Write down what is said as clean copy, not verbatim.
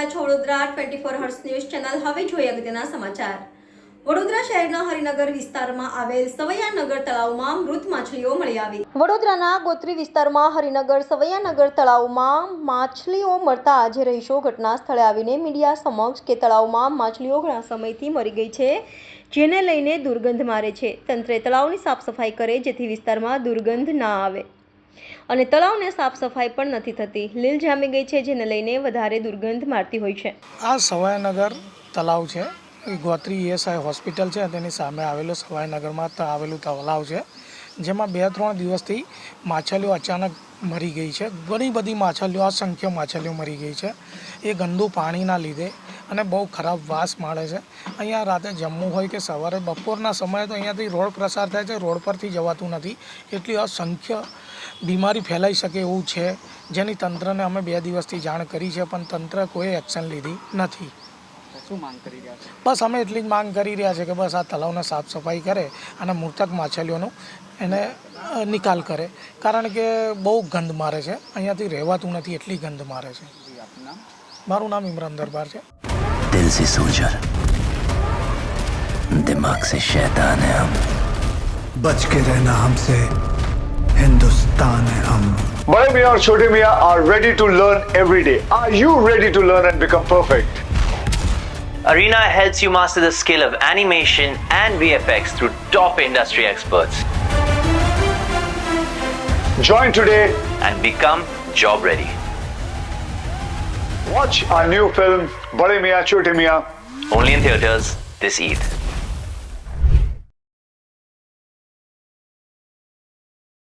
રહ્યા છો Vadodara 24 hertz news channel. હવે જોઈએ અગત્યના સમાચાર. વડોદરા શહેરના હરિનગર વિસ્તારમાં આવેલ સવૈયાનગર તળાવમાં મૃત માછલીઓ મળી આવી. વડોદરાના ગોત્રી વિસ્તારમાં હરિનગર સવૈયાનગર તળાવમાં માછલીઓ મળતા આજે રહીશો ઘટના સ્થળે આવીને મીડિયા સમક્ષ કે તળાવમાં માછલીઓ ઘણા સમયથી મરી ગઈ છે, જેને લઈને દુર્ગંધ મારે છે. તંત્રે તળાવની સાફ સફાઈ કરે જેથી વિસ્તારમાં દુર્ગંધ ના આવે અને તળાવને સાફ સફાઈ પણ નથી થતી. લીલ જામી ગઈ છે, જેને લઈને વધારે દુર્ગંધ મારતી હોય છે. આ સવાઈનગર તળાવ છે, ગોત્રી ESI હોસ્પિટલ છે, તેની સામે આવેલું સવાઈનગરમાં આવેલું તળાવ છે, જેમાં 2-3 દિવસથી માછલીઓ અચાનક મરી ગઈ છે. ઘણી બધી માછલીઓ, અસંખ્ય માછલીઓ મરી ગઈ છે. એ ગંદુ પાણીના લીધે અને બહુ ખરાબ વાસ માળે છે. અહીંયા રાતે જમવું હોય કે સવારે બપોરના સમયે તો અહીંયાથી રોડ પ્રસાર થાય છે, રોડ પરથી જવાતું નથી. એટલી અસંખ્ય બીમારી ફેલાઈ શકે એવું છે, જેની તંત્રને અમે 2 દિવસથી જાણ કરી છે, પણ તંત્ર કોઈ એક્શન લીધી નથી. શું માંગ કરી રહ્યા છે? બસ અમે એટલી જ માંગ કરી રહ્યા છે કે બસ આ તળાવને સાફ સફાઈ કરે અને મૃતક માછલીઓનો એને નિકાલ કરે, કારણ કે બહુ ગંધ મારે છે. અહીંયાથી રહેવાતું નથી, એટલી ગંધ મારે છે. મારું નામ ઇમરાન દરબાર છે. दिल से सोल्जर, दिमाग से शैतान है हम. बच के रहना हमसे, हिंदुस्तान है हम. Bade Miyan और Chote Miyan are ready to learn every day. Are you ready to learn and become perfect? Arena helps you master the skill of animation and VFX through top industry experts. Join today. And become job ready. Watch our new film Bade Miyan Chote Miyan. Only in theaters this Eid.